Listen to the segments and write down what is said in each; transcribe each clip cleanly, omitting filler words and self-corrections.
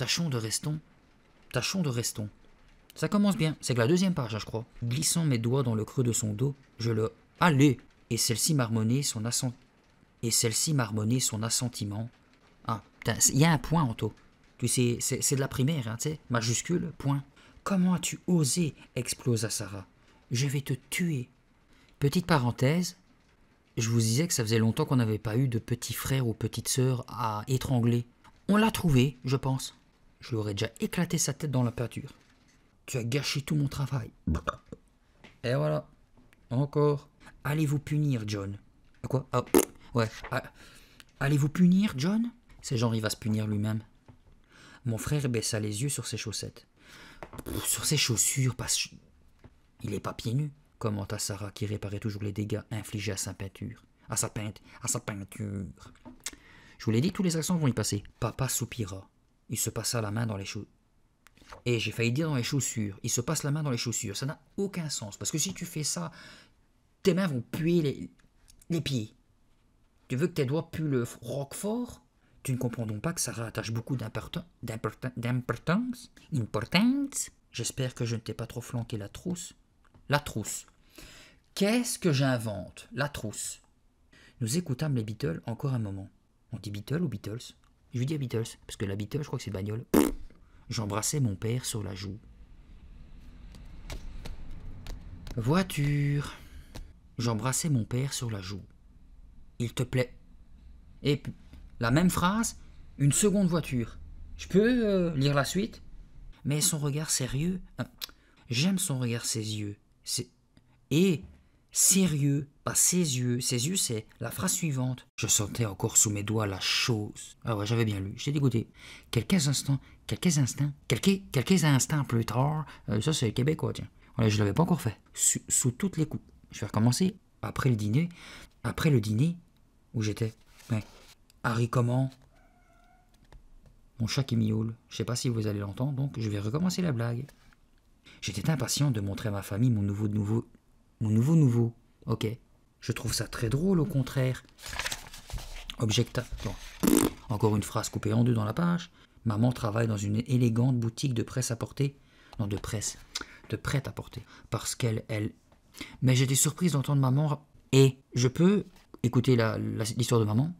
Tâchons de restons. Tâchons de restons. Ça commence bien, c'est que la deuxième page, hein, je crois. Glissant mes doigts dans le creux de son dos, je le... Allez. Et celle-ci marmonnait son assentiment. Ah, putain, il y a un point, Anto. Tu sais, c'est de la primaire, hein, tu sais, majuscule, point. Comment as-tu osé, explosa Sarah. Je vais te tuer. Petite parenthèse, je vous disais que ça faisait longtemps qu'on n'avait pas eu de petit frère ou petite sœur à étrangler. On l'a trouvé, je pense. Je lui aurais déjà éclaté sa tête dans la peinture. Tu as gâché tout mon travail. Et voilà. Encore. Allez-vous punir, John. Quoi? Ah, ouais. Allez-vous punir, John? C'est genre, il va se punir lui-même. Mon frère baissa les yeux sur ses chaussettes. Sur ses chaussures, parce... Il est pas pieds nus, commenta Sarah, qui réparait toujours les dégâts infligés à sa peinture. À sa peinture. Je vous l'ai dit, tous les accents vont y passer. Papa soupira. Il se passa la main dans les chaussures. Et j'ai failli dire dans les chaussures. Il se passe la main dans les chaussures. Ça n'a aucun sens. Parce que si tu fais ça, tes mains vont puer les pieds. Tu veux que tes doigts puent le roquefort? Tu ne comprends donc pas que Sarah attache beaucoup d'importance? J'espère que je ne t'ai pas trop flanqué la trousse. La trousse. Qu'est-ce que j'invente? La trousse. Nous écoutâmes les Beatles encore un moment. On dit Beatles ou Beatles? Je lui dis Beatles, parce que la Beatles, je crois que c'est bagnole. J'embrassais mon père sur la joue. Voiture. J'embrassais mon père sur la joue. Il te plaît. Et puis, la même phrase, une seconde voiture. Je peux lire la suite? Mais son regard sérieux... J'aime son regard, ses yeux. Et sérieux, pas ses yeux. Ses yeux, c'est la phrase suivante. Je sentais encore sous mes doigts la chose. Ah ouais, j'avais bien lu. J'étais dégoûté. Quelques instants plus tard... ça, c'est québécois, tiens. Ouais, je l'avais pas encore fait. Sous toutes les coups. Je vais recommencer. Après le dîner, où j'étais. Ouais. Harry, comment? Mon chat qui miaule. Je sais pas si vous allez l'entendre, donc je vais recommencer la blague. J'étais impatient de montrer à ma famille mon nouveau. Ok. Je trouve ça très drôle, au contraire. Objecta. Bon. Encore une phrase coupée en deux dans la page. Maman travaille dans une élégante boutique de prêt-à-porter. Non, de prêt-à-porter. Parce qu'elle... Mais j'étais surprise d'entendre maman... Et je peux écouter l'histoire de maman?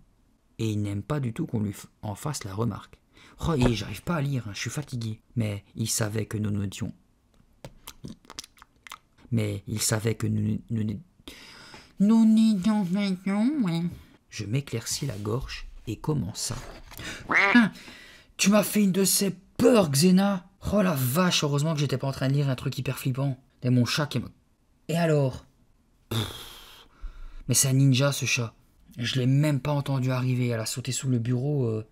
Et il n'aime pas du tout qu'on lui en fasse la remarque. Oh, et j'arrive pas à lire, hein, je suis fatigué. Mais il savait que nous n'étions... Je m'éclaircis la gorge et commença. Tu m'as fait une de ces peurs, Xena. Oh la vache, heureusement que j'étais pas en train de lire un truc hyper flippant. Et mon chat qui me... Et alors? Mais c'est un ninja, ce chat. Je l'ai même pas entendu arriver. Elle a sauté sous le bureau.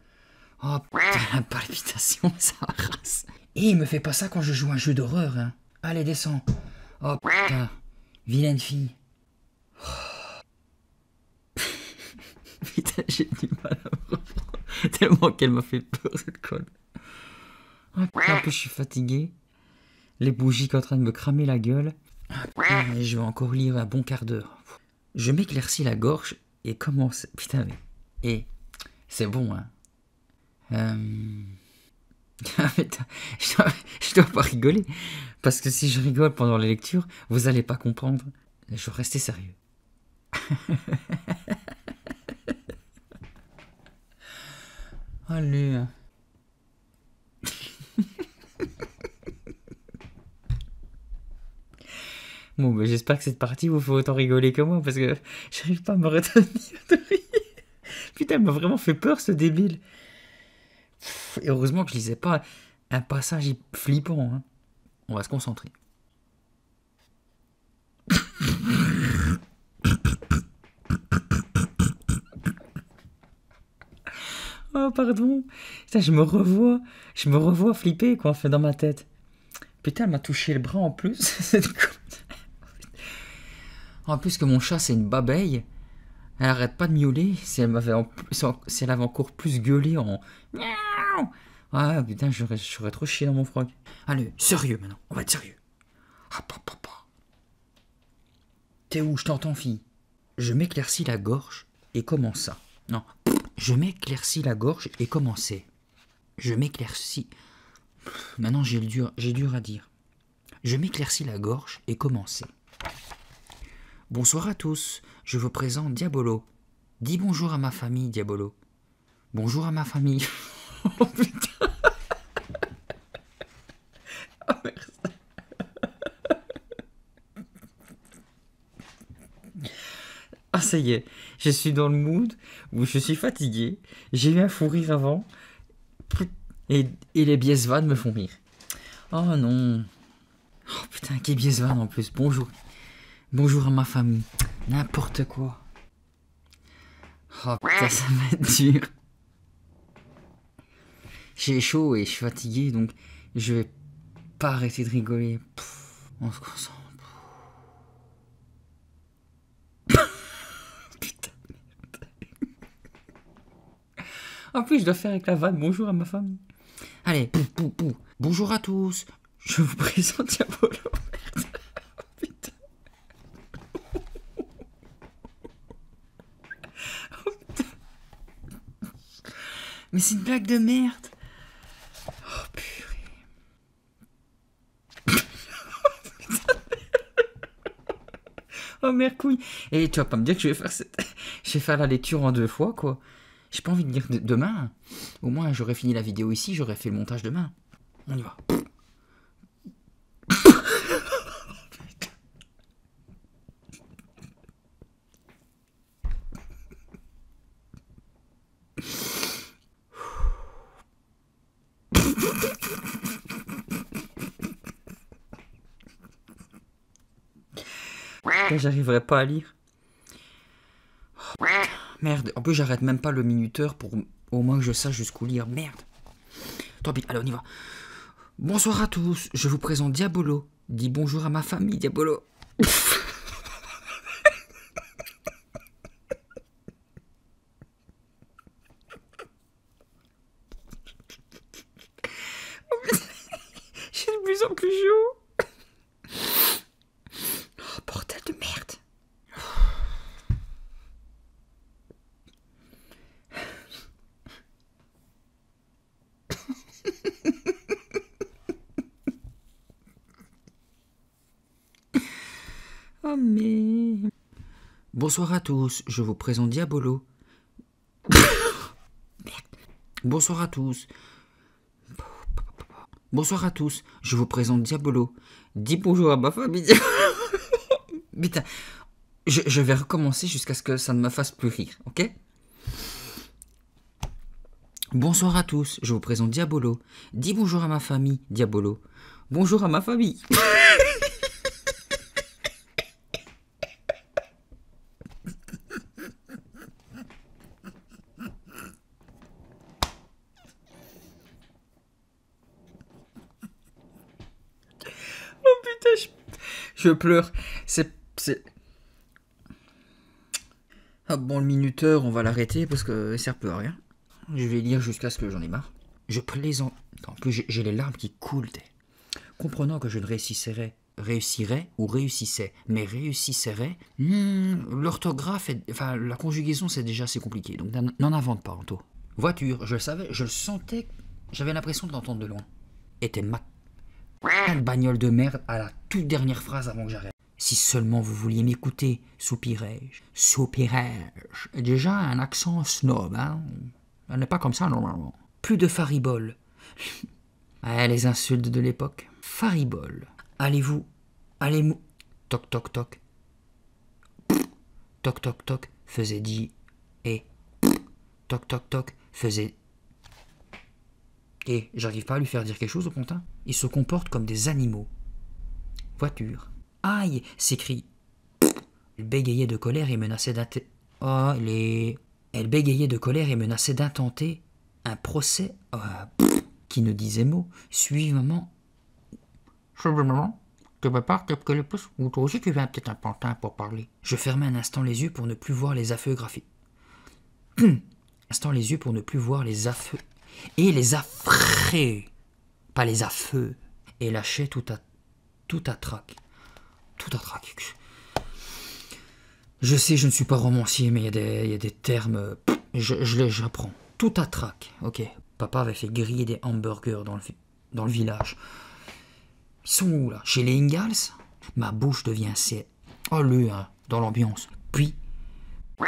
Oh putain, la palpitation, ça rase. Et il me fait pas ça quand je joue un jeu d'horreur, hein. Allez, descends. Oh putain, vilaine fille. Putain, j'ai du mal à me reprendre. Tellement qu'elle m'a fait peur, cette conne. Oh putain, en plus je suis fatigué. Les bougies qui sont en train de me cramer la gueule. Et je vais encore lire un bon quart d'heure. Je m'éclaircis la gorge et commence... Putain, mais... Et c'est bon, hein. Je dois pas rigoler. Parce que si je rigole pendant la lecture, vous allez pas comprendre. Je vais rester sérieux. Allez, hein. Bon, bah, j'espère que cette partie vous fait autant rigoler que moi, parce que j'arrive pas à me retenir de rire. Putain, elle m'a vraiment fait peur, ce débile. Et heureusement que je lisais pas un passage flippant, hein. On va se concentrer. Oh, pardon. Putain, je me revois flipper, quoi, en fait, dans ma tête. Putain, elle m'a touché le bras en plus. En plus que mon chat, c'est une babeille. Elle arrête pas de miauler. Si elle avait encore plus gueulé en... Miaou. Ah putain, j'aurais trop chié dans mon froc. Allez, sérieux maintenant, on va être sérieux. Ah, papa. T'es où? Je t'entends, fille. Je m'éclaircis la gorge et commença. Non, je m'éclaircis la gorge et commençai. Je m'éclaircis. Maintenant, j'ai dur à dire. Je m'éclaircis la gorge et commençai. Bonsoir à tous, je vous présente Diabolo. Dis bonjour à ma famille, Diabolo. Bonjour à ma famille. Oh putain. Oh merci. Ah ça y est, je suis dans le mood où je suis fatigué. J'ai eu un fou rire avant. Et les biaises vannes me font rire. Oh non. Oh putain, qui biaises vannes en plus. Bonjour. Bonjour à ma famille. N'importe quoi. Oh putain, ça va être dur. J'ai chaud et je suis fatigué, donc je vais pas arrêter de rigoler. On se concentre. Putain. En plus, je dois faire avec la vanne. Bonjour à ma famille. Allez, pou. Bonjour à tous. Je vous présente Diabolo. Merde. Putain. Oh, putain. Mais c'est une blague de merde. Oh purée. Oh merde couille. Et tu vas pas me dire que je vais faire la lecture en 2 fois quoi. J'ai pas envie de lire demain. Au moins j'aurais fini la vidéo ici, j'aurais fait le montage demain. On y va. J'arriverai pas à lire. Oh, merde, en plus j'arrête même pas le minuteur pour au moins que je sache jusqu'où lire. Merde. Tant pis, allez on y va. Bonsoir à tous, je vous présente Diabolo. Dis bonjour à ma famille, Diabolo. J'ai de plus en plus chaud. Oh, bordel de merde. Oh mais... Bonsoir à tous, je vous présente Diabolo. Merde. Bonsoir à tous. Bonsoir à tous, je vous présente Diabolo. Dis bonjour à ma famille. Putain, je vais recommencer jusqu'à ce que ça ne me fasse plus rire, ok? Bonsoir à tous, je vous présente Diabolo. Dis bonjour à ma famille, Diabolo. Bonjour à ma famille. Oh putain, je pleure. C'est... Ah bon, le minuteur, on va l'arrêter parce que ça sert plus à rien. Je vais lire jusqu'à ce que j'en ai marre. Je plaisante. En plus, j'ai les larmes qui coulent. Comprenant que je ne réussirais ou réussissais, mais réussisserais, l'orthographe, enfin la conjugaison c'est déjà assez compliqué, donc n'en invente pas, Anto. Voiture, je le savais, je le sentais, j'avais l'impression de l'entendre de loin. Était ma bagnole de merde à la toute dernière phrase avant que j'arrête. Si seulement vous vouliez m'écouter, soupirai-je. Soupirai-je. Déjà un accent snob, hein. On n'est pas comme ça normalement. Plus de faribole. Ah, les insultes de l'époque. Faribole. Allez-vous. Allez-vous. Toc toc toc. Toc toc toc faisait dit et. Toc toc toc faisait. Et j'arrive pas à lui faire dire quelque chose au pontin. Ils se comportent comme des animaux. Voiture. Aïe s'écrie. Elle bégayait de colère et menaçait d'intenter. Oh, Elle bégayait de colère et menaçait d'intenter un procès qui ne disait mot. Suivant. Simplement, tu veux pas que le plus. Ou toi aussi tu viens peut-être un pantin pour parler. Je fermai un instant les yeux pour ne plus voir les affreux graphiques. Instant les yeux pour ne plus voir les affreux. Et les affreux. Pas les affreux. Et lâchai tout à trac. Tout à trac. Je sais, je ne suis pas romancier, mais il y a des termes. J'apprends. Tout à trac. Ok. Papa avait fait griller des hamburgers dans le village. Ils sont où, là? Chez les Ingalls? Ma bouche devient dans l'ambiance. Puis,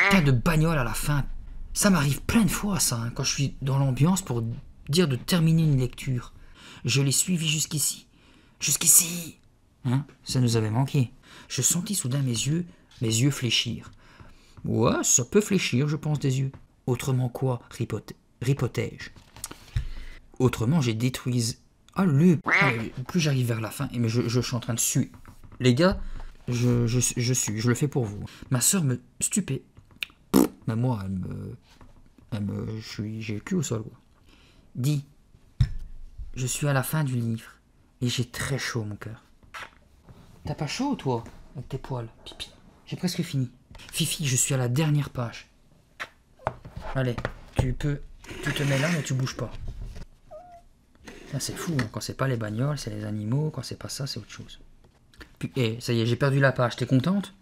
tas de bagnole à la fin. Ça m'arrive plein de fois, ça, hein, quand je suis dans l'ambiance pour dire de terminer une lecture. Je l'ai suivi jusqu'ici. Jusqu'ici. Hein? Ça nous avait manqué. Je sentis soudain mes yeux fléchir. Ouais, ça peut fléchir, je pense, des yeux. Autrement quoi, ripotai-je. Autrement, j'ai détruit... plus j'arrive vers la fin, mais je suis en train de suer. Les gars, je sue, je le fais pour vous. Ma sœur me stupé. Mais moi, j'ai le cul au sol, quoi. Dis, je suis à la fin du livre, et j'ai très chaud, mon cœur. T'as pas chaud, toi, avec tes poils? Pipi. J'ai presque fini. Fifi, je suis à la dernière page. Allez, tu te mets là, mais tu bouges pas. C'est fou, hein. Quand c'est pas les bagnoles, c'est les animaux. Quand c'est pas ça, c'est autre chose. Puis, ça y est, j'ai perdu la page. T'es contente?